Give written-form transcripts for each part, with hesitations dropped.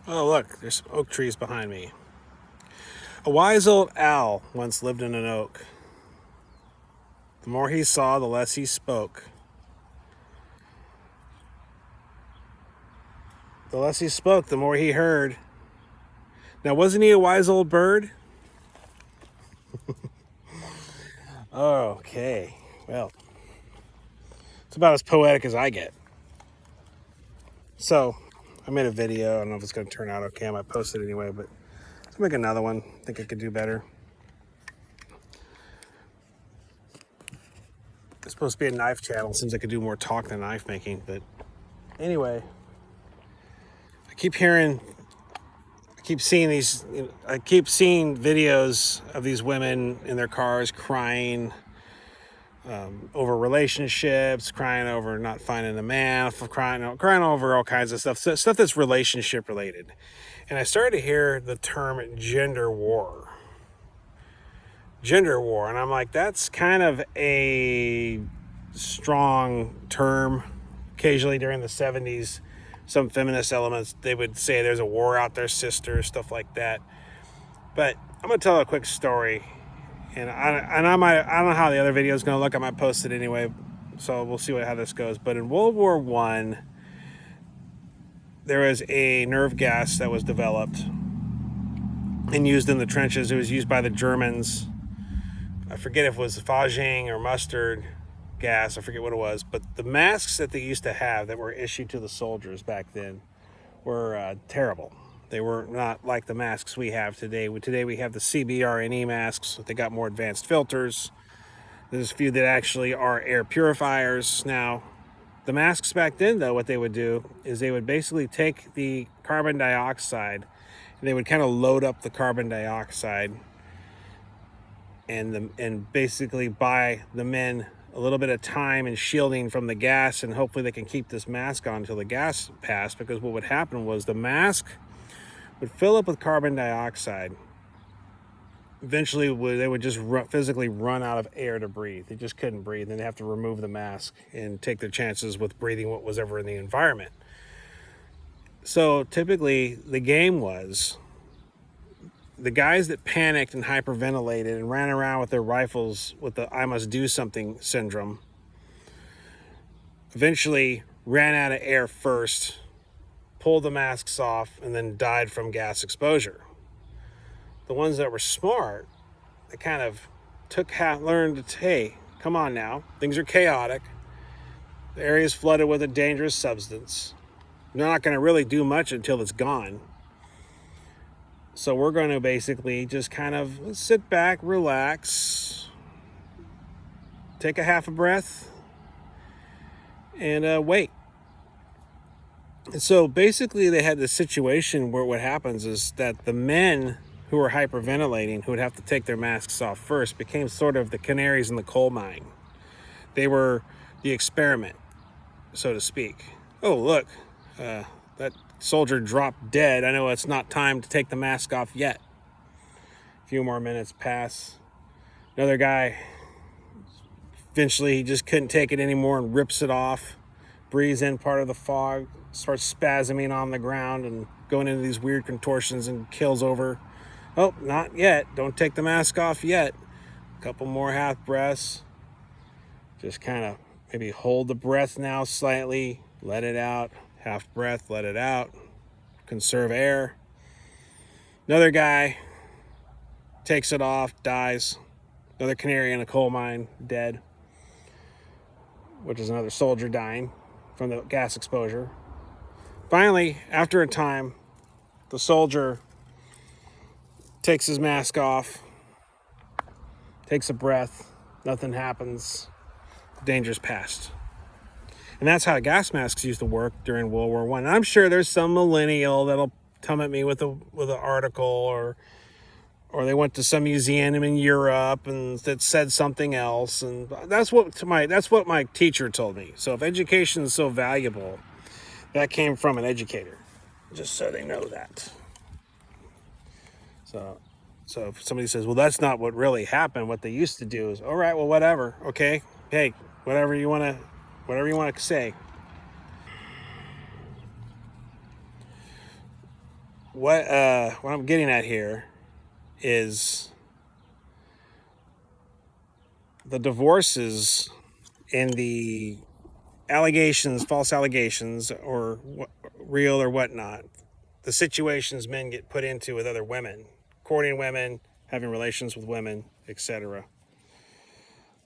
Oh, look, there's some oak trees behind me. A wise old owl once lived in an oak. The more he saw, the less he spoke. The less he spoke, the more he heard. Now, wasn't he a wise old bird? Okay, well, it's about as poetic as I get. So, I made a video. I don't know if it's going to turn out okay. I might post it anyway, but let's make another one. I think I could do better. It's supposed to be a knife channel. Seems I could do more talk than knife making, but anyway, I keep hearing I keep seeing videos of these women in their cars crying over relationships, crying over not finding a man, crying over all kinds of stuff that's relationship related. And I started to hear the term gender war, and I'm like, that's kind of a strong term. Occasionally during the 70s, some feminist elements, they would say there's a war out there, sister, stuff like that. But I'm gonna tell a quick story, and I don't know how the other video is gonna look. I might post it anyway, so we'll see how this goes. But in World War One, there was a nerve gas that was developed and used in the trenches. It was used by the Germans. I forget if it was phosgene or mustard gas. I forget what it was. But the masks that they used to have that were issued to the soldiers back then were terrible. They were not like the masks we have today. Today we have the CBRNE masks. They got more advanced filters. There's a few that actually are air purifiers. Now, the masks back then, though, what they would do is they would basically take the carbon dioxide and they would kind of load up the carbon dioxide and basically buy the men a little bit of time and shielding from the gas, and hopefully they can keep this mask on until the gas passed, because what would happen was the mask would fill up with carbon dioxide. Eventually they would just physically run out of air to breathe. They just couldn't breathe, and they'd have to remove the mask and take their chances with breathing what was ever in the environment. So typically the game was the guys that panicked and hyperventilated and ran around with their rifles with the I must do something syndrome eventually ran out of air first, pulled the masks off, and then died from gas exposure. The ones that were smart, they kind of learned, hey, come on now, things are chaotic. The area is flooded with a dangerous substance. They're not going to really do much until it's gone. So we're going to basically just kind of sit back, relax, take a half a breath, and wait. And so basically they had this situation where what happens is that the men who were hyperventilating, who would have to take their masks off first, became sort of the canaries in the coal mine. They were the experiment, so to speak. Oh, look, that soldier dropped dead. I know it's not time to take the mask off yet. A few more minutes pass. Another guy, eventually he just couldn't take it anymore and rips it off, breathes in part of the fog, starts spasming on the ground and going into these weird contortions and kills over. Oh, not yet. Don't take the mask off yet. A couple more half breaths. Just kind of maybe hold the breath now slightly, let it out. Half breath, let it out. Conserve air. Another guy takes it off, dies. Another canary in a coal mine, dead. Which is another soldier dying from the gas exposure. Finally, after a time, the soldier takes his mask off, takes a breath, nothing happens, the danger's past. And that's how gas masks used to work during World War One. I'm sure there's some millennial that'll come at me with an article, or they went to some museum in Europe and that said something else. And that's what my teacher told me. So if education is so valuable, that came from an educator. Just so they know that. So if somebody says, well, that's not what really happened, what they used to do is, all right, well, whatever, okay, hey, whatever you want to say. what I'm getting at here is the divorces and the allegations, false allegations, or real or whatnot, the situations men get put into with other women, courting women, having relations with women, etc.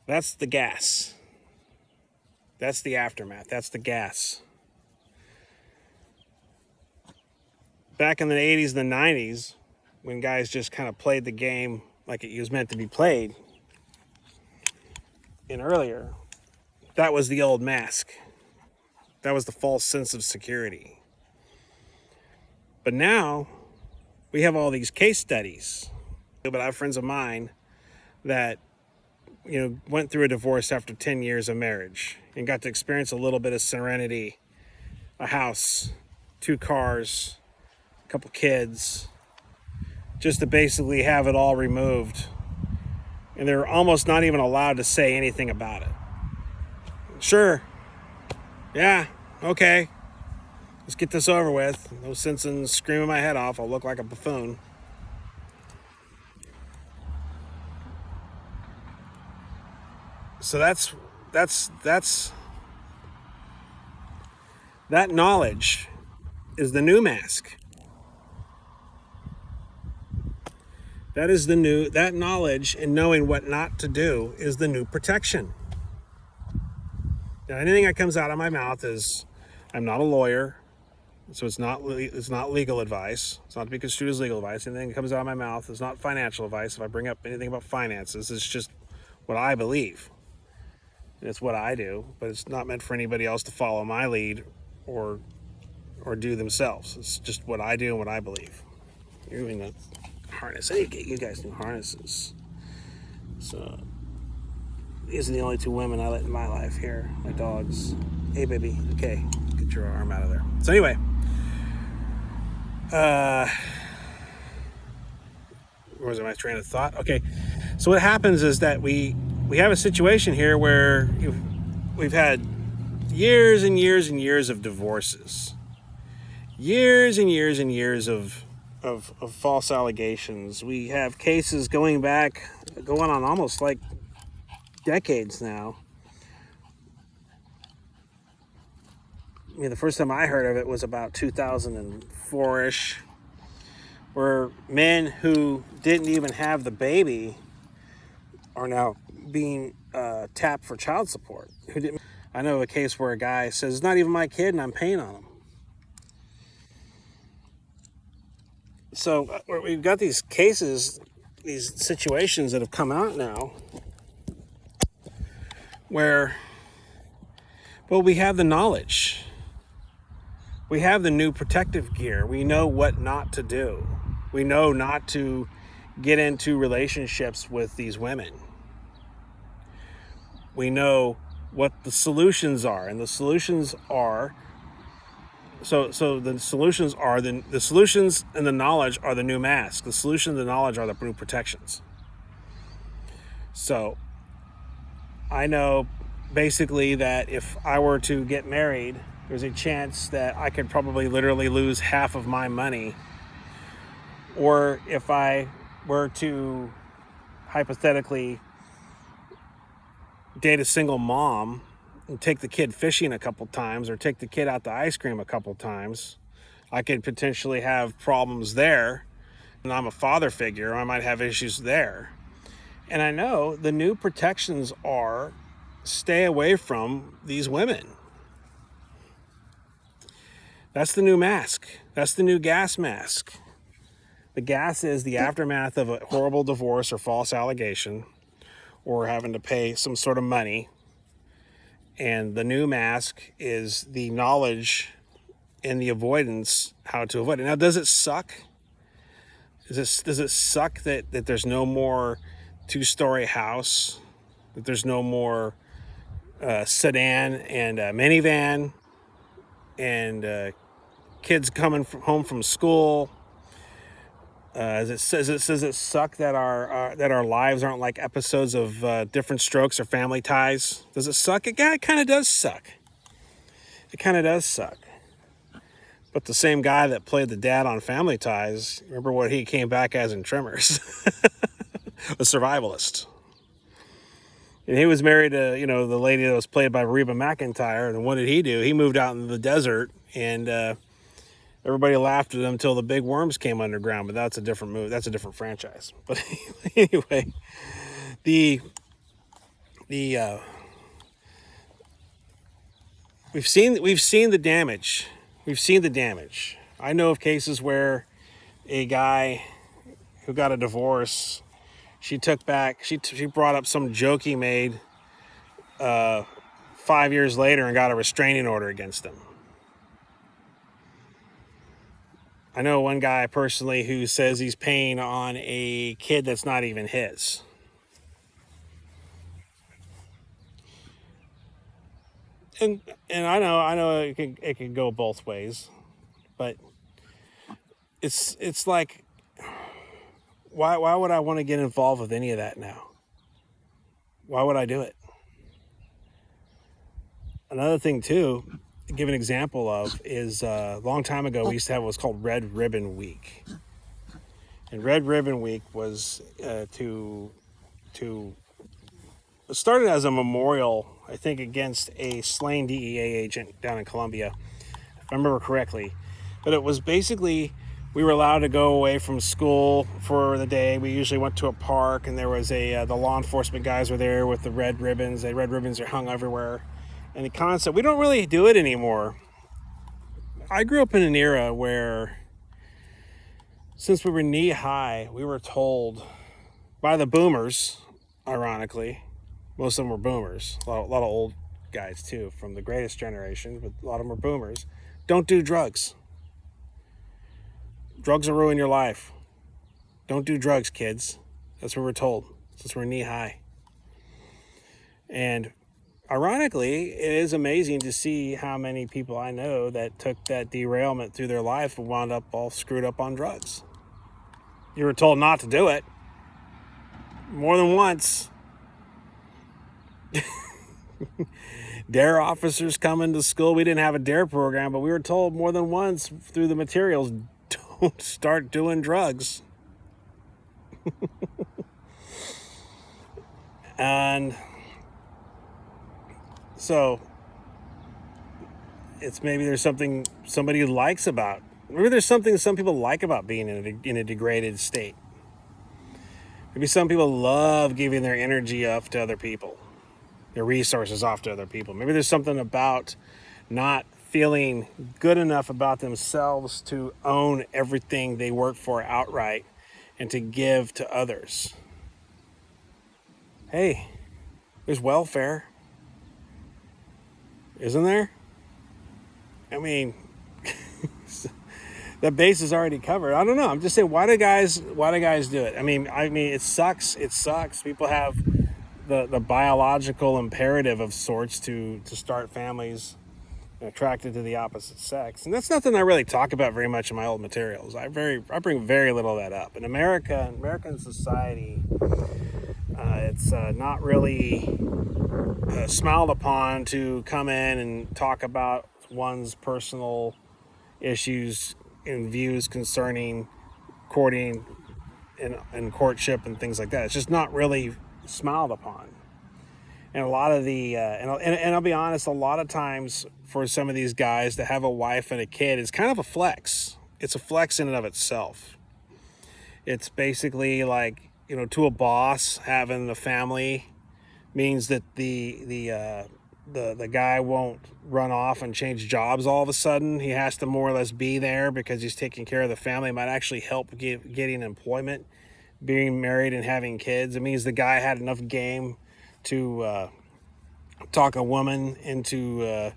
That's the gas. That's the aftermath. That's the gas. Back in the 80s and the 90s, when guys just kind of played the game like it was meant to be played, and earlier, that was the old mask. That was the false sense of security. But now, we have all these case studies. But I have friends of mine that, went through a divorce after 10 years of marriage and got to experience a little bit of serenity, a house, 2 cars, a couple kids, just to basically have it all removed. And they're almost not even allowed to say anything about it. Sure. Yeah. Okay. Let's get this over with. No sense in screaming my head off. I'll look like a buffoon. So that's that knowledge is the new mask. That knowledge and knowing what not to do is the new protection. Now, anything that comes out of my mouth is, I'm not a lawyer, so it's not legal advice. It's not to be construed as legal advice. Anything that comes out of my mouth is not financial advice. If I bring up anything about finances, it's just what I believe. It's what I do, but it's not meant for anybody else to follow my lead or do themselves. It's just what I do and what I believe. You're doing a harness. I need to get you guys new harnesses. So these are the only 2 women I let in my life here. My dogs. Hey, baby. Okay, get your arm out of there. So anyway, where was my train of thought? Okay, so what happens is that we have a situation here where we've had years and years and years of divorces, years and years and years of false allegations. We have cases going on almost like decades now. The first time I heard of it was about 2004-ish, where men who didn't even have the baby are now being tapped for child support. I know a case where a guy says, it's not even my kid and I'm paying on him. So we've got these cases, these situations that have come out now where, well, we have the knowledge. We have the new protective gear. We know what not to do. We know not to get into relationships with these women. We know what the solutions are, and the solutions are the solutions and the knowledge are the new mask. The solution and the knowledge are the new protections. So I know basically that if I were to get married, there's a chance that I could probably literally lose half of my money. Or if I were to hypothetically date a single mom and take the kid fishing a couple times or take the kid out to ice cream a couple times, I could potentially have problems there. And I'm a father figure, I might have issues there. And I know the new protections are stay away from these women. That's the new mask. That's the new gas mask. The gas is the aftermath of a horrible divorce or false allegation or having to pay some sort of money. And the new mask is the knowledge and the avoidance, how to avoid it. Now, does it suck? Does it suck that there's no more 2-story house, that there's no more sedan and minivan, and kids coming home from school? Does it suck that our lives aren't like episodes of Different Strokes or Family Ties? Does it suck? It kind of does suck. It kind of does suck. But the same guy that played the dad on Family Ties, remember what he came back as in Tremors? A survivalist. And he was married to, the lady that was played by Reba McEntire. And what did he do? He moved out into the desert, and everybody laughed at him until the big worms came underground. But that's a different movie. That's a different franchise. But anyway, the we've seen the damage. We've seen the damage. I know of cases where a guy who got a divorce, she brought up some joke he made 5 years later and got a restraining order against him. I know one guy personally who says he's paying on a kid that's not even his. And I know it can go both ways, but it's like, why would I want to get involved with any of that now? Why would I do it? Another thing too, to give an example of, is a long time ago we used to have what's called Red Ribbon Week, and Red Ribbon Week was it started as a memorial, I think, against a slain DEA agent down in Colombia, if I remember correctly. But it was basically, we were allowed to go away from school for the day. We usually went to a park, and there was the law enforcement guys were there with the red ribbons. The red ribbons are hung everywhere. And the concept, we don't really do it anymore. I grew up in an era where, since we were knee high, we were told by the boomers, ironically, most of them were boomers, a lot of old guys too, from the greatest generation, but a lot of them were boomers. Don't do drugs. Drugs will ruin your life. Don't do drugs, kids. That's what we're told, since we're knee high. And ironically, it is amazing to see how many people I know that took that derailment through their life and wound up all screwed up on drugs. You were told not to do it more than once. DARE officers coming to school. We didn't have a DARE program, but we were told more than once through the materials, don't start doing drugs. And so it's maybe there's something somebody likes about, maybe there's something some people like about being in a degraded state. Maybe some people love giving their energy up to other people, their resources off to other people. Maybe there's something about not feeling good enough about themselves to own everything they work for outright and to give to others. Hey, there's welfare, isn't there? I mean, the base is already covered. I don't know. I'm just saying, why do guys do it? I mean, it sucks. It sucks. People have the biological imperative of sorts to start families, attracted to the opposite sex, and that's nothing I really talk about very much in my old materials. I bring very little of that up. In American society, it's not really smiled upon to come in and talk about one's personal issues and views concerning courting and courtship and things like that. It's just not really smiled upon. And a lot of the and I'll be honest, a lot of times for some of these guys to have a wife and a kid is kind of a flex. It's a flex in and of itself. It's basically like, to a boss, having the family means that the guy won't run off and change jobs all of a sudden. He has to more or less be there because he's taking care of the family. It might actually help getting employment, being married and having kids. It means the guy had enough game to talk a woman into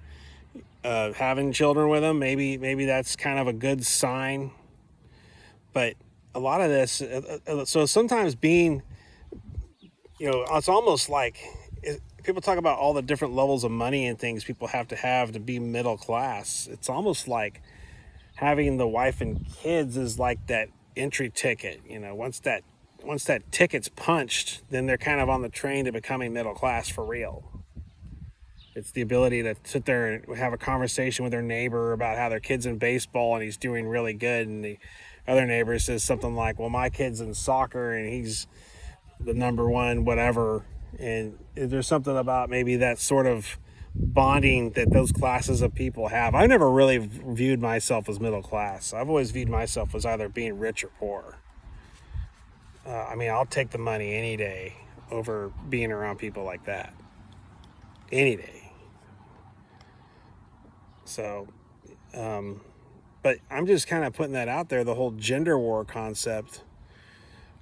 having children with him. Maybe that's kind of a good sign. But a lot of this, so sometimes being, it's almost like, people talk about all the different levels of money and things people have to be middle class. It's almost like having the wife and kids is like that entry ticket. Once that ticket's punched, then they're kind of on the train to becoming middle class for real. It's the ability to sit there and have a conversation with their neighbor about how their kid's in baseball and he's doing really good, and the other neighbor says something like, well, my kid's in soccer and he's the number one whatever. And there's something about maybe that sort of bonding that those classes of people have. I never really viewed myself as middle class. I've always viewed myself as either being rich or poor. I mean, I'll take the money any day over being around people like that. Any day. So, but I'm just kind of putting that out there, the whole gender war concept.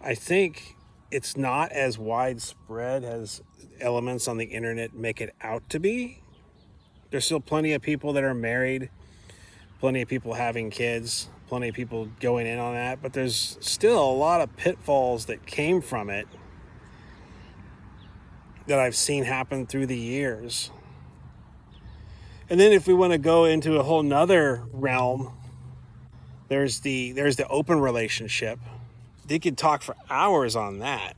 I think it's not as widespread as elements on the internet make it out to be. There's still plenty of people that are married, plenty of people having kids, plenty of people going in on that, but there's still a lot of pitfalls that came from it that I've seen happen through the years. And then if we want to go into a whole nother realm, there's the open relationship. They could talk for hours on that.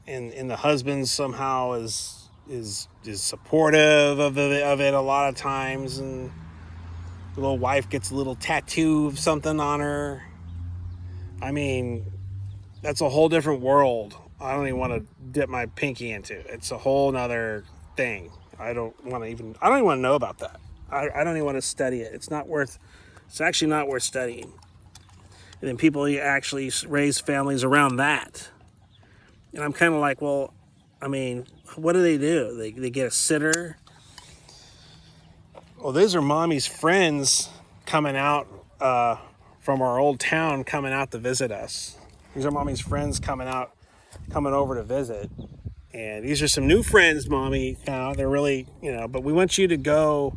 And the husband somehow is supportive of it a lot of times, and the little wife gets a little tattoo of something on her. I mean, that's a whole different world. I don't even want to dip my pinky into. It's a whole nother thing. I don't even want to know about that. I don't even want to study it. It's actually not worth studying. And then people actually raise families around that. And I'm kind of like, well, I mean, what do? They get a sitter. Well, these are mommy's friends coming out from our old town, coming out to visit us. These are mommy's friends coming over to visit. And these are some new friends mommy found. They're really, but we want you to go.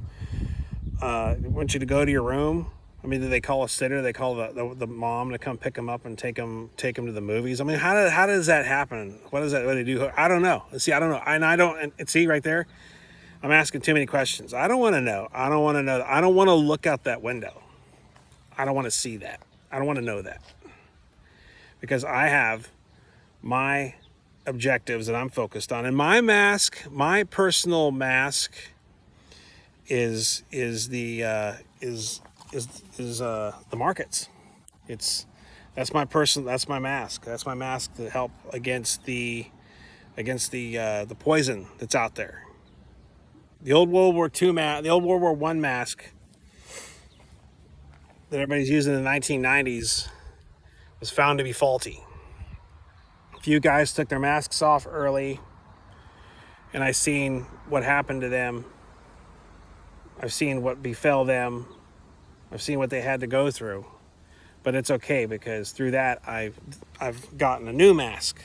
We want you to go to your room. I mean, do they call a sitter? They call the mom to come pick them up and take them to the movies. I mean, how does that happen? What do they do? I don't know. See, I don't know. And I don't. And see right there, I'm asking too many questions. I don't want to know. I don't want to know. I don't want to look out that window. I don't want to see that. I don't want to know that, because I have my objectives that I'm focused on, and my personal mask is the markets. That's my mask. That's my mask to help against the poison that's out there. The old World War I mask that everybody's using in the 1990s was found to be faulty. A few guys took their masks off early, and I seen what happened to them. I've seen what befell them. I've seen what they had to go through. But it's okay, because through that I've gotten a new mask,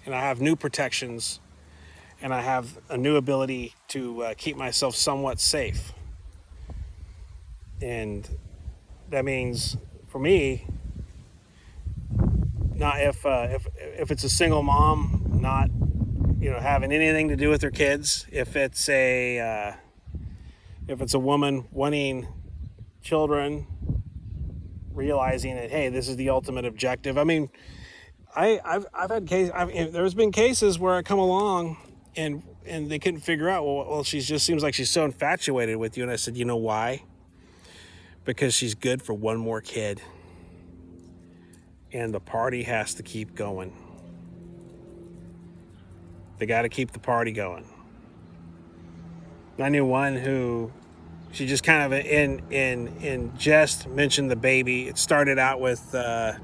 and I have new protections, and I have a new ability to keep myself somewhat safe. And that means, for me, not if it's a single mom, not having anything to do with her kids. If it's a woman wanting children, realizing that, hey, this is the ultimate objective. I mean, I've had cases. There's been cases where I come along and they couldn't figure out. Well, she just seems like she's so infatuated with you. And I said, you know why? Because she's good for one more kid, and the party has to keep going. They got to keep the party going. I knew one who, she just kind of in jest mentioned the baby. It started out with well,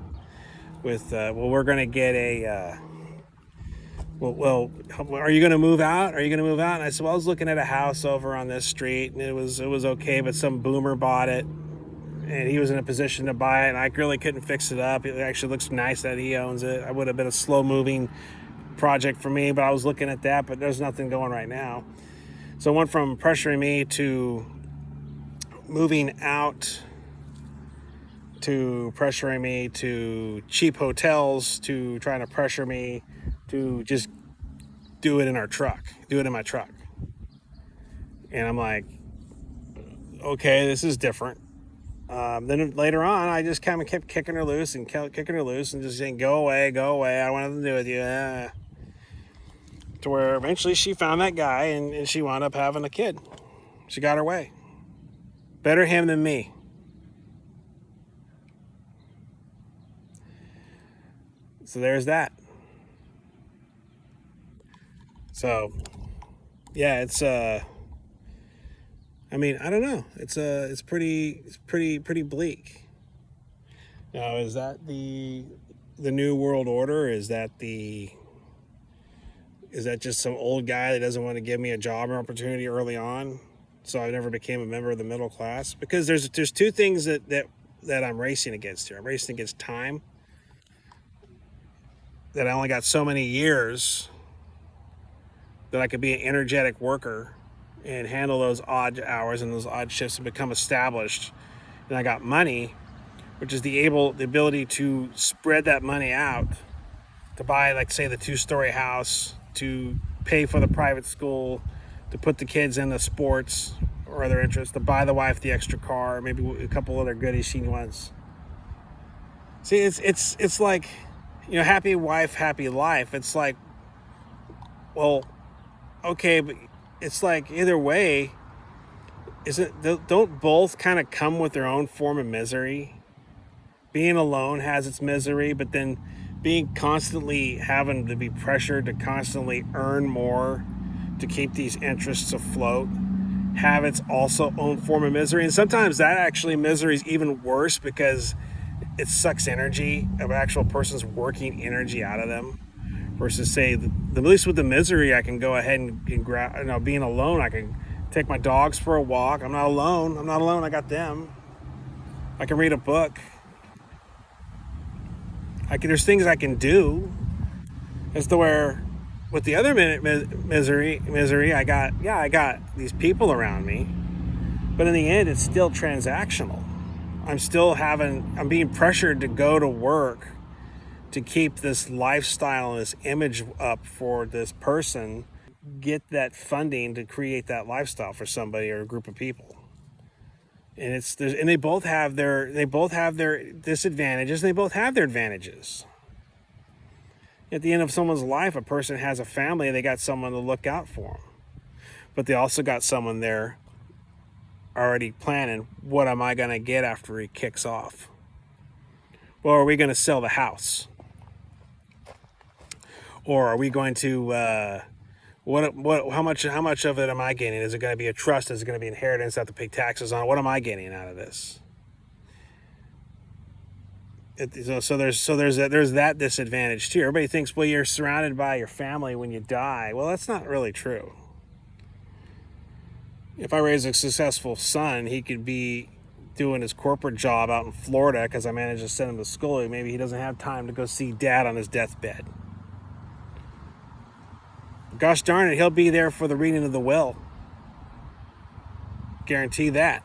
we're going to get a well, are you going to move out? Are you going to move out? And I said, well, I was looking at a house over on this street, and it was okay, but some boomer bought it, and he was in a position to buy it, and I really couldn't fix it up. It actually looks nice that he owns it. It would have been a slow moving project for me, but I was looking at that, but there's nothing going right now. So it went from pressuring me to moving out, to pressuring me to cheap hotels, to trying to pressure me to just do it in my truck. And I'm like, okay, this is different. Then later on, I just kind of kept kicking her loose and just saying, go away. I don't want nothing to do with you. to where eventually she found that guy and she wound up having a kid. She got her way. Better him than me. So there's that. So yeah, I mean, I don't know. It's pretty bleak. Now, is that the new world order? Is that just some old guy that doesn't want to give me a job opportunity early on, so I never became a member of the middle class? Because there's two things that I'm racing against here. I'm racing against time, that I only got so many years that I could be an energetic worker and handle those odd hours and those odd shifts and become established. And I got money, which is the ability to spread that money out to buy, like, say, the 2-story house, to pay for the private school, to put the kids into sports or other interests, to buy the wife the extra car, maybe a couple other goodies she wants. See, it's like, happy wife, happy life. It's like, well, okay, but it's like either way, don't both kind of come with their own form of misery? Being alone has its misery, but then being constantly having to be pressured to constantly earn more to keep these interests afloat have its also own form of misery. And sometimes that actually misery is even worse because it sucks energy of an actual person's working energy out of them, versus, say, at least with the misery, I can go ahead and grab, being alone, I can take my dogs for a walk. I'm not alone. I got them. I can read a book. There's things I can do, as to where with the other misery, I got these people around me, but in the end, it's still transactional. I'm being pressured to go to work to keep this lifestyle and this image up for this person, get that funding to create that lifestyle for somebody or a group of people. And they both have their disadvantages, and they both have their advantages. At the end of someone's life, a person has a family, they got someone to look out for them. But they also got someone there already planning, what am I going to get after he kicks off? Well, are we going to sell the house? Or are we going to how much of it am I getting? Is it going to be a trust? Is it going to be inheritance I have to pay taxes on? What am I getting out of this? So there's that disadvantage too. Everybody thinks, well, you're surrounded by your family when you die. Well, that's not really true. If I raise a successful son, he could be doing his corporate job out in Florida because I managed to send him to school. Maybe he doesn't have time to go see dad on his deathbed. Gosh darn it, he'll be there for the reading of the will. Guarantee that.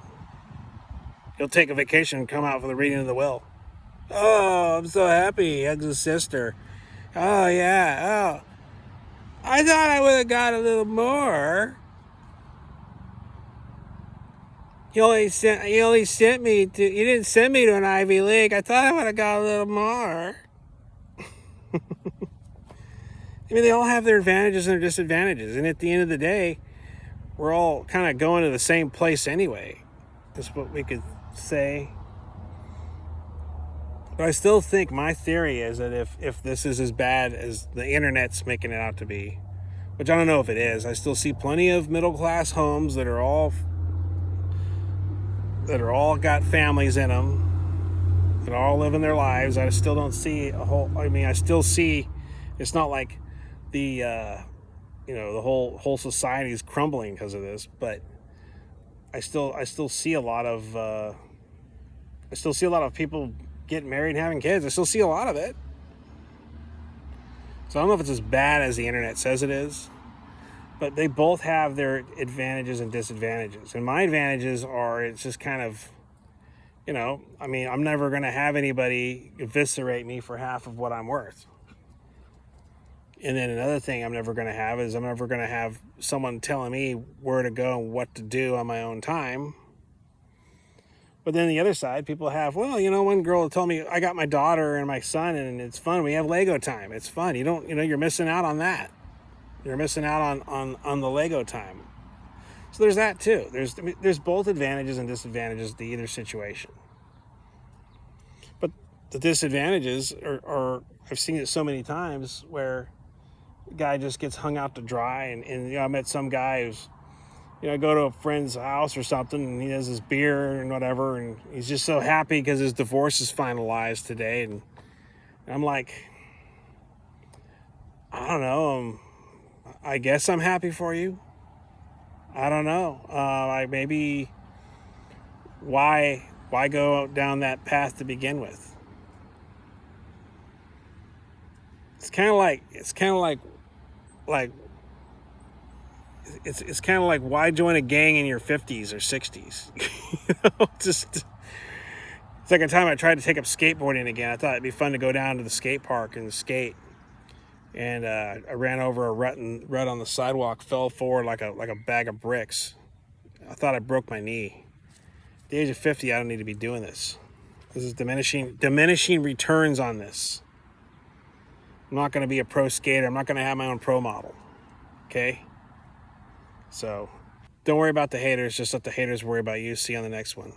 He'll take a vacation and come out for the reading of the will. Oh, I'm so happy. He hugs his sister. Oh, yeah. Oh, I thought I would have got a little more. You didn't send me to an Ivy League. I thought I would have got a little more. I mean, they all have their advantages and their disadvantages. And at the end of the day, we're all kind of going to the same place anyway. That's what we could say. But I still think my theory is that if this is as bad as the internet's making it out to be, which I don't know if it is, I still see plenty of middle-class homes that are all got families in them, that are all living their lives. I still don't see I still see, it's not like the whole society is crumbling because of this, but I still see a lot of people getting married and having kids. I still see a lot of it. So I don't know if it's as bad as the internet says it is, but they both have their advantages and disadvantages. And my advantages are, it's just kind of, I'm never going to have anybody eviscerate me for half of what I'm worth. And then another thing I'm never going to have is I'm never going to have someone telling me where to go and what to do on my own time. But then the other side, people have, one girl told me, I got my daughter and my son and it's fun. We have Lego time. It's fun. You're missing out on that. You're missing out on the Lego time. So there's that too. There's both advantages and disadvantages to either situation. But the disadvantages are I've seen it so many times where the guy just gets hung out to dry. And I met some guy who's, I go to a friend's house or something, and he has his beer and whatever, and he's just so happy because his divorce is finalized today. And I'm like, I don't know. I guess I'm happy for you. I don't know. Maybe why go down that path to begin with? It's kind of like it's kind of like why join a gang in your 50s or 60s? Just second time I tried to take up skateboarding again. I thought it'd be fun to go down to the skate park and skate. And I ran over a rut on the sidewalk, fell forward like a bag of bricks. I thought I broke my knee. At the age of 50, I don't need to be doing this. This is diminishing returns on this. I'm not going to be a pro skater. I'm not going to have my own pro model. Okay? So don't worry about the haters. Just let the haters worry about you. See you on the next one.